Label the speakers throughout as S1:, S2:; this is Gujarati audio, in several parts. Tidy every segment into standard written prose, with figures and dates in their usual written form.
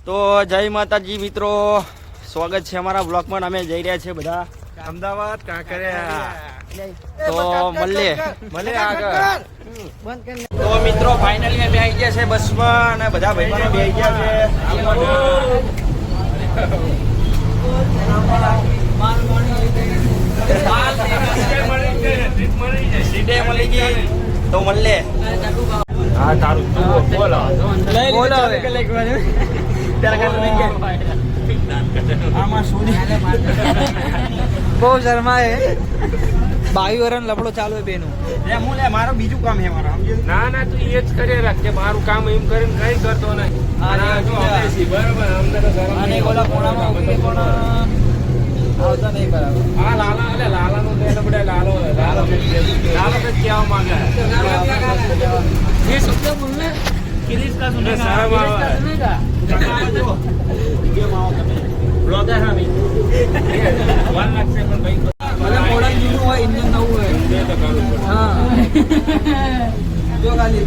S1: તો જય માતાજી મિત્રો, સ્વાગત છે અમારા બ્લોગમાં. અમે જઈ રહ્યા છીએ બધા
S2: અમદાવાદ કાંકરિયા.
S1: તો મળીએ
S2: આગળ.
S1: તો મિત્રો ફાઇનલી અમે આવી ગયા છે બસમાં અને બધા ભાઈબંધો બેસી ગયા છે. સીટે મળી ગઈ તો મળીએ.
S2: હા તારું બોલો
S1: આમાં શું
S3: બહુ શર્મા હે. 22 વર્ષ લફડો ચાલુ હે બેનું.
S1: હું લે મારું બીજું કામ છે મારું.
S2: ના તું એ જ કરી રાખ કે મારું કામ એમ કરીને કઈ કરતો નહીં. બરાબર અમને તો
S3: અને ઓલા કોણામાં ઉભી કોણા આવતા નહીં બરાબર.
S2: હા લાલા નું દેને પડે. લાલો તો કહેવા માંગે ये शब्द बोलने किरीश का सुनेगा किरीश का सुनेगा
S1: બ્લોગર હા ભાઈ 1 લાખ છે પણ ભાઈ
S3: ભલે મોડલ જૂનું હોય ઇન્જિન નવું હોય. હા જો ખાલી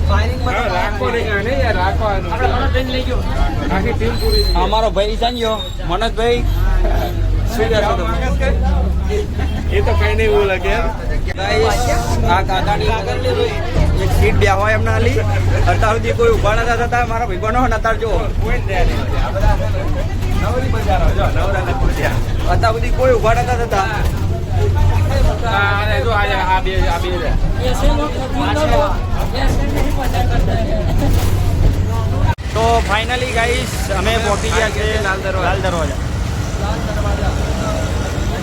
S3: ફાયરિંગ માં
S2: રાખો નહીં યાર રાખવાનું.
S3: આપણે મને ટ્રેન લઈ ગયો.
S2: આખી ટીમ પૂરી
S1: અમારો ભાઈ જાણ્યો મનોજભાઈ શું કહેશો તમે?
S2: એ તો કઈ નહીં બોલે કે
S1: ગાઈસ આ કાકાની એક સીટ બે હોય એમને આલી. અત્યાર સુધી કોઈ ઉભા નતા થતા. મારા ભાઈબંધો અત્યારે જો
S2: નવરી બજાર જો નવરા ખુરશિયા
S1: અત્યાર સુધી કોઈ ઉભા નતા થતા.
S2: જો આ બે
S3: ऐसे लोग ऐसे नहीं पता करता है.
S1: તો ફાઇનલી ગાઈસ અમે પહોંચી ગયા છે લાલ દરવાજા.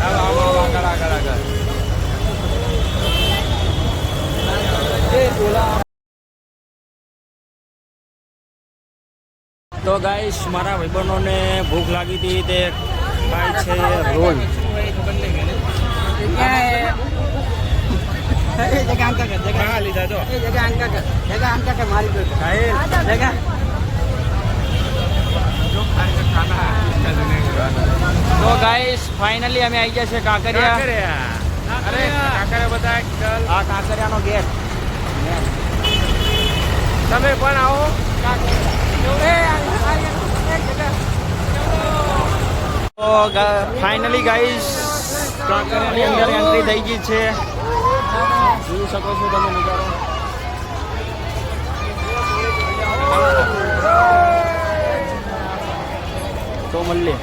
S2: આગળ
S1: તો ગાઈસ મારા ભાઈબંધોને ભૂખ લાગી હતી તે ખાય છે રોલ.
S2: હા લીધા જો
S1: તો ગાઈસ ફાઇનલી અમે આવી ગયા છે કાંકરિયા.
S2: અરે કાંકરિયા બધા
S1: આ કાંકરિયાનો ગેટ.
S2: તમે પણ આવો.
S1: તો ફાઇનલી ગાઈસ કાંકરિયાની અંદર એન્ટ્રી થઈ ગઈ છે. જોઈ શકો છો તમે નજારો. તો મળીએ.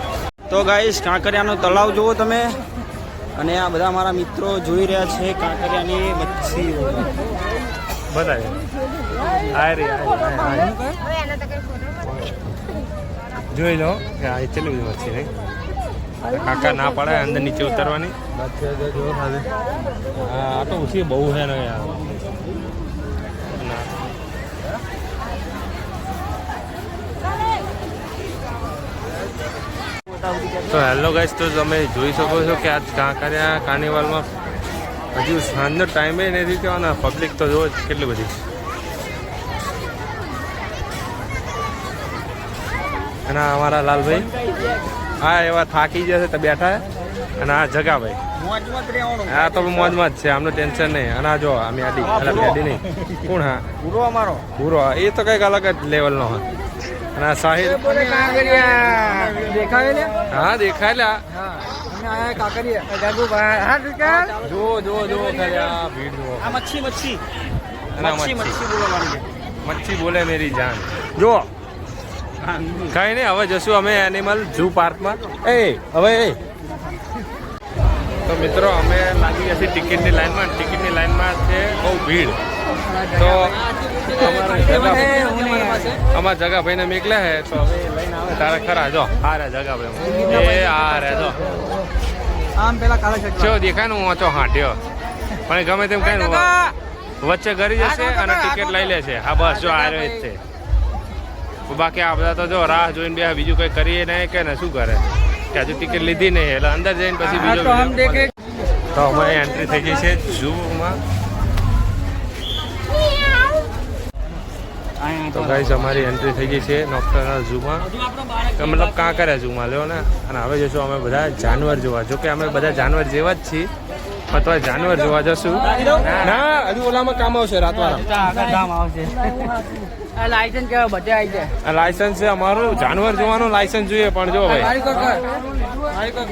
S1: તો ગાઈસ કાંકરિયાનો તળાવ જુઓ તમે. અને આ બધા મારા મિત્રો જોઈ રહ્યા છે કાંકરિયાની મચ્છી.
S2: બતાવે જોઈ લો કે આ ચેટલી બધી મચ્છી નહીં. કાકા ના પડે અંદર નીચે ઉતરવાની. આ તો ઉછી બહુ છે ને યાર. તો હેલો ગાઈસ, તો તમે જોઈ શકો છો કે આજ કાંકરિયા કાર્નિવલમાં હજુ સાંજનો ટાઈમે નથી થયો અને પબ્લિક તો જોવો કેટલી બધી. અને અમારા લાલભાઈ હા એવા થાકી જશે તો બેઠા. અને આ જગાભાઈ હા તો મોજમાં જ છે, આમનું ટેન્શન નહીં. અને આ જો અમે આડી નહીં કોણ? હા પૂરો એ તો કંઈક અલગ જ લેવલનો હોય. અને આ સાહિલ હા દેખાયેલા. જો ખાલી આ ભીડ જુઓ.
S1: આ મચ્છી
S2: અને આ મચ્છી બોલે મેરી જાન. જો કઈ નહીં, હવે જશું અમે એનિમલ ઝૂ પાર્કમાં. હવે તો મિત્રો અમે લાગી ગયા છીએ ટિકિટની લાઈનમાં. ટિકિટની લાઈનમાં છે બહુ ભીડ. તો અમારા જગાભાઈને મેકલ્યા હે તો હવે લઈને આવે તારા ખરા. જો આ રે જગાભાઈ એ આ રે જો
S3: આમ પેલા કાળા શર્ટ
S2: ચો દેખાય ને હું ઓછો હાંટ્યો પણ ગમે તેમ કઈ વચ્ચે કરી જશે અને ટિકિટ લઈ લે છે. હા બસ જો આ રહ્યો જ છે. બાકી આ બધા તો જો રાહ જોઈને બે બીજું કઈ કરીએ નહીં કે ને શું કરે કે હજુ ટિકિટ લીધી નહીં એટલે અંદર જઈને પછી બીજો તો અમારે એન્ટ્રી થઈ ગઈ છે ઝૂમાં. તો ગાઈસ અમારી એન્ટ્રી થઈ ગઈ છે નોક્ટર્નલ ઝૂમાં. મતલબ કાંકરિયા ઝૂમાં લ્યો ને. અને હવે જશું અમે બધા જાનવર જોવા. જોકે અમે બધા જાનવર જેવા જ છીએ પણ તો જાનવર જોવા જશું. ના હજુ ઓલામાં કામ આવશે રાતવાળા.
S3: આ લાયસન્સ કેવા બધે આવી જાય.
S2: આ લાયસન્સ છે અમારું, જાનવર જોવાનું લાયસન્સ જોઈએ પણ જો ભાઈ.
S3: મારી કોક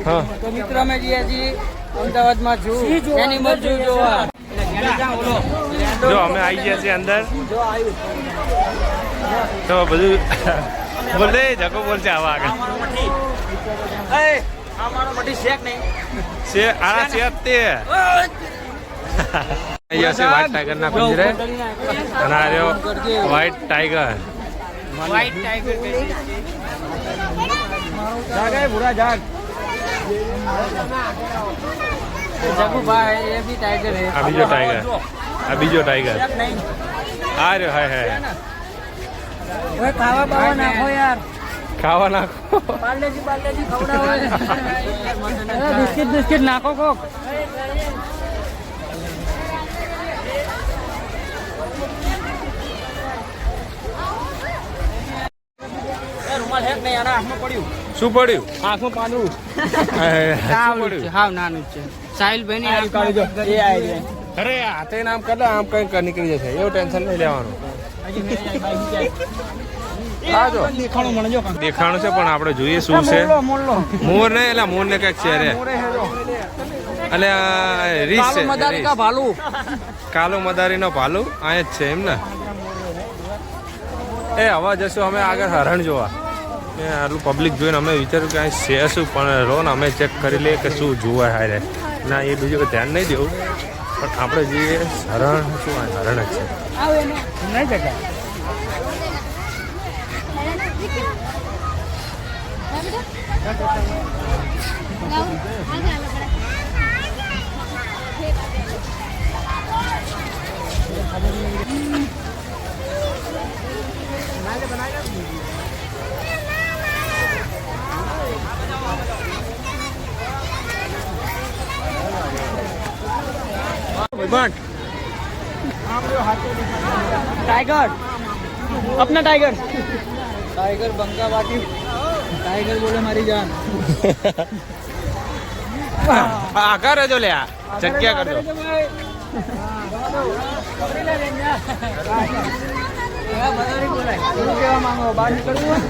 S2: હા
S3: તો મિત્ર અમે જઈએ છીએ અમદાવાદમાં છું એનિમલ ઝૂ જોવા.
S2: જો અમે આવી ગયા છીએ અંદર
S3: જો આવ્યું
S2: તો બધું બોલે જકો બોલશે આવા આગળ છે આ છે તે અહીંયા છે વ્હાઈટ ટાઈગર ના પિંજરે અને આ રહ્યો white tiger.
S3: White tiger Jagubhai એ બી ટાઈગર હે.
S2: આ બીજો ટાઈગર, આ બીજો ટાઈગર આ રહ્યો. હાય હાય
S3: ઓય ખાવા બાવા નાખો યાર.
S2: ખાવા નાખો.
S3: પાર્લેજી ખવડાવો. બિસ્કિટ નાખો કોક.
S2: શું પડ્યું?
S3: આંખમાં પાનું
S2: શું પડ્યું?
S3: હાવ નાનું જ છે. સાહિલભાઈ
S2: અરે હાથે નામ કરે આમ કઈ નીકળી જશે એવું ટેન્શન નહીં લેવાનું. હા જો દેખાણું છે પણ આપણે જોઈએ શું છે. મોર ને એટલે મોર ને કઈક છે રે એટલે રીસ છે
S3: ભાલુ
S2: કાલો મદારી નો ભાલુ આ જ છે એમ ને. એ હવે જશું અમે આગળ હરણ જોવા. આટલું પબ્લિક જોઈને અમે વિચાર્યું કે અહીં છે શું પણ રો ને અમે ચેક કરી લઈએ કે શું જોવા હારે ના એ બીજું કોઈ ધ્યાન નહીં દેવું પણ આપણે જોઈએ હરણ શું હરણ જ છે.
S3: નહીં જગ્યા टाइगर अपना टाइगर टाइगर बंका बाटी टाइगर बोले मारी जान
S2: આગળ રહેજો લે જગ્યા કરજો.
S3: માંગો બહાર નીકળવું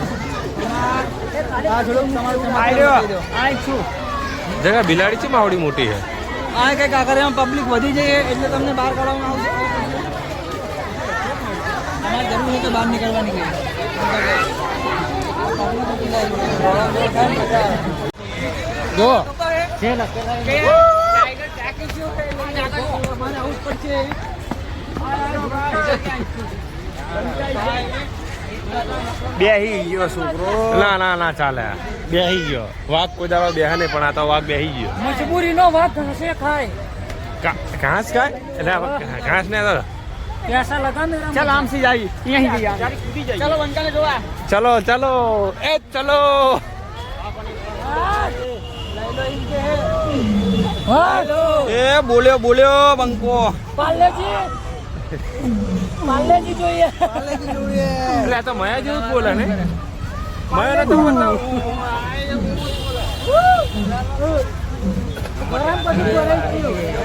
S2: જગા બિલાડી છે માવડી મોટી છે.
S3: આ કઈ કાંકરિયામાં પબ્લિક વધી જાય એટલે તમને બહાર કાઢવામાં આવશે. તમારે જરૂર છે તો બહાર નીકળવાની જો
S1: બેહી ગયો છોકરો.
S2: ના ના ના ચાલે બેહી ગયો. વાઘ કોઈ દાડો બેહે નહીં પણ આ તો વાઘ બેહી ગયો.
S3: મજબૂરી નો વાત હશે ખાય
S2: ઘાસ ખાય એટલે ઘાસ ને
S3: पैसा लगा मेरा. चल आम से जाइए यहीं से जाइए. चलो बनका ने जोआ.
S2: ચલો ચલો એ ચલો.
S1: એ બોલ્યો બંકો.
S3: પાર્લેજી જોઈએ.
S2: એટલે આ તો મયા જેવું જ બોલે ને. મયા નથી બોલતા.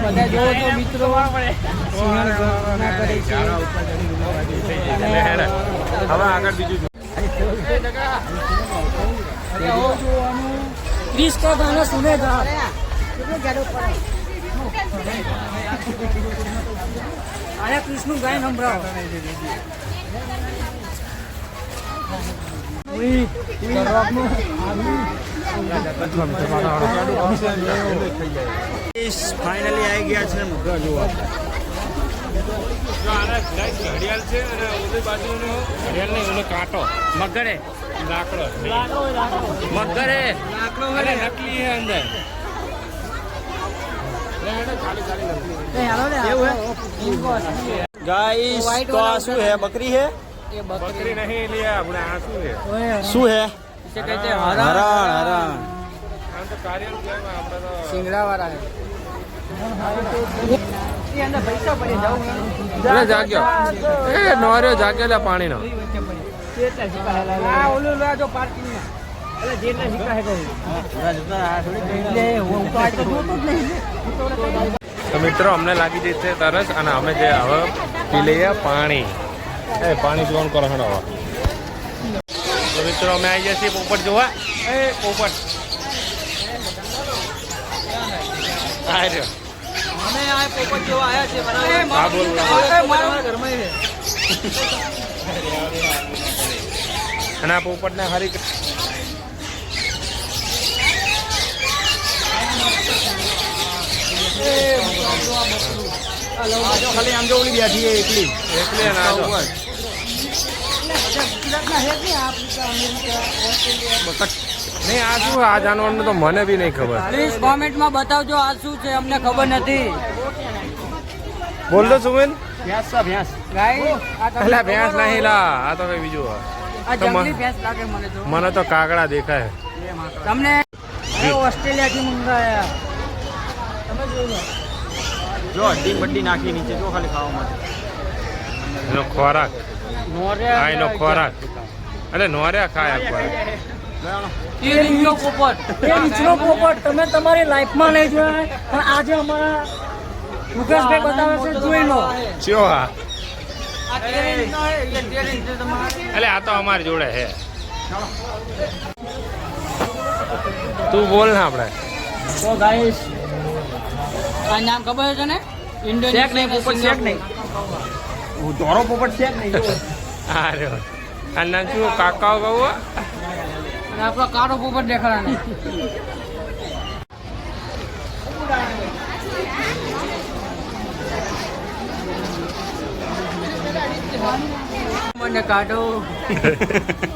S3: બધા જોવો તો મિત્રો
S2: હવે આગળ બીજું
S3: 20 का गाना सुनेगा. आया कृष्ण गायन संभળાવો.
S1: ફાઇનલી આવી ગયા છે મગર જોવા.
S2: ઘડિયાળ છે અને ઓલી બાજુનો ઘડિયાળ નહીં ઓલો કાંટો
S3: મગરે
S2: લાકડો
S3: મગરે
S2: અરે નકલી છે અંદર.
S1: ગાઈસ તો આ શું હે? બકરી હે?
S3: ये
S2: બકરી નહીં લે આપણે આ શું છે?
S1: શું હે?
S3: इसे कहते हैं
S1: હરણ હરણ.
S2: આમ તો કાર્યાલય કહેવાય આપણે તો.
S3: सिंगड़ा वाला है. ये अंदर पैसा पड़े जाओ.
S2: એટલે જાગ્યો એ નોર્યો જાગેલા પાણીનો.
S3: આ ઓલું લો જો પાર્કિંગ માં. એટલે જેટલા સિક્કા હે કહું. એટલે હું તો આજ તો જોતો જ નહીં.
S2: તો મિત્રો અમને લાગી જશે તરસ અને અમે જે હવે પી લઈએ પાણી. એ પાણી પીવાનું કરો હેડો હવે. તો મિત્રો અમે આવી ગયા છીએ પોપટ જોવા. એ પોપટ આ રહ્યો.
S3: અમે આ પોપટ જોવા આવ્યા છે બરાબર.
S2: હા, બોલ, બોલ.
S3: મારા ઘરમાં છે.
S2: અને આ પોપટને હરી
S1: ખાલી આમ જો ઓલી બેઠી છે એકલી
S2: એટલે ના જો. નહીં આ શું આ જાનવરનું તો મને બી નહીં ખબર.
S3: પ્લીઝ કોમેન્ટમાં બતાવજો આ શું છે, અમને ખબર નથી.
S2: બોલ દો સુમિન.
S1: ભેંસ છે ભેંસ.
S3: ગાઈસ આ
S2: એટલે ભેંસ નહીં લા, આ તો કઈ બીજું હોય.
S3: આ જંગલી ભેંસ લાગે મને તો.
S2: મને તો કાગડા દેખાય.
S3: તમને ઓસ્ટ્રેલિયાથી મંગાયા. તમે જોઈ લો.
S1: જો હડ્ડી બડ્ડી નાખી નીચે જો ખાલી ખાવા માટે.
S2: એનો ખોરાક. હા એનો ખોરાક. એટલે નોર્યા ખાય આ ખોરાક.
S3: એ રીંગનો પોપટ.
S4: એ નીચનો પોપટ તમે તમારી લાઈફમાં નહીં જોયા પણ આજે અમારા મુકેશભાઈ બતાવે છે, જોઈ લો.
S2: ચિયો હા.
S3: આ તેરીનો હે, એ તેરીન છે તમારે.
S2: એટલે આ તો અમારી જોડે હે. તું બોલ ને આપણે.
S4: તો ગાઈસ
S3: આ નામ ખબર છે ને?
S4: શેક નહીં પોપટ, શેક નહીં.
S1: ધોરો પોપટ છે જ નહીં જો.
S2: આ રહ્યો. આ નામ શું કાકાઓ કહું?
S3: અને આપણો કાળો પોપટ દેખાડાને. મને કાઢો.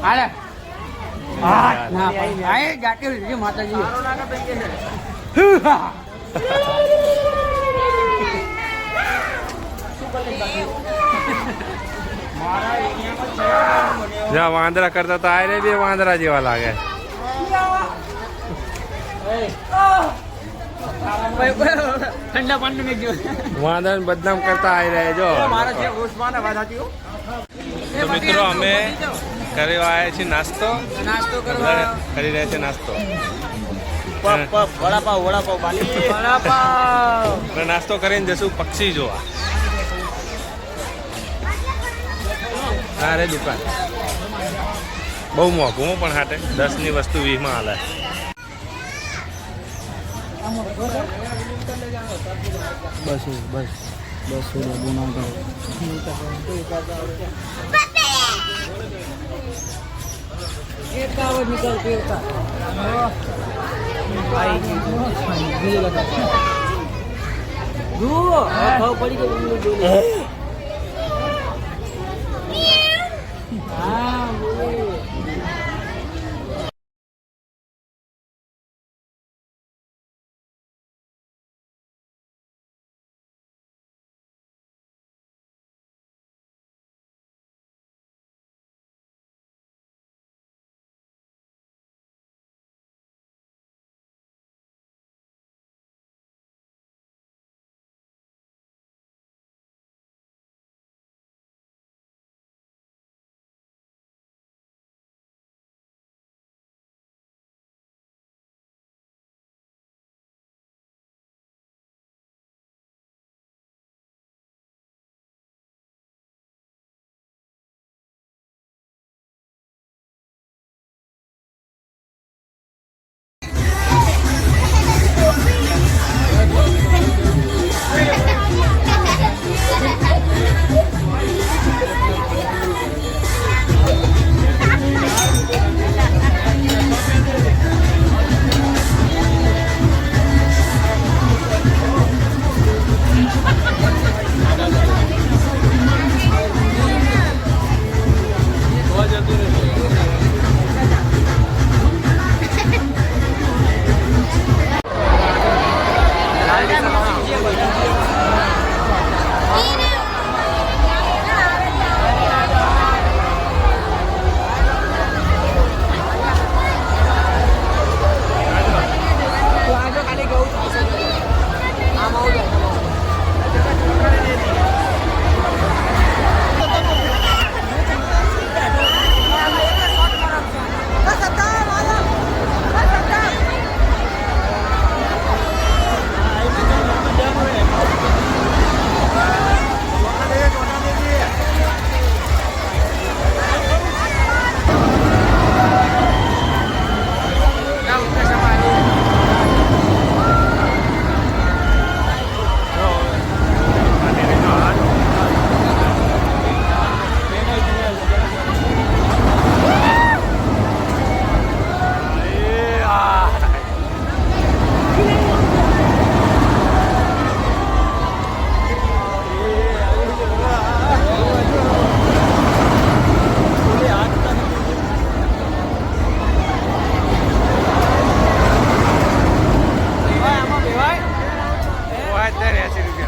S3: હાલે. ના ભાઈ, આ જાતે લીધી માતાજી.
S2: જા વાંદરા કરતા તો આ રે બે વાંદરા જેવા લાગે.
S3: ઠંડા પાણી મેં ગયો.
S2: વાંદરા બદનામ કરતા આવી રહ્યા જો.
S1: મારા છે ઉસ્માન વાત સાચી હો.
S2: તો મિત્રો અમે કરી આવ્યા છીએ નાસ્તો.
S3: નાસ્તો કરવા.
S2: કરી રહ્યા છે નાસ્તો.
S1: પપ પપ વડાપાવ બાલી.
S3: વડાપાવ.
S2: અને નાસ્તો કરીને જશું પક્ષી જોવા. અરે દુકાન બહુ મોંઘું પણ હાટે 10ની વસ્તુ 20માં હાલે.
S1: બસ બોના
S3: જુઓ ખાવ પડી ગયું. હા 70-80 રૂપિયા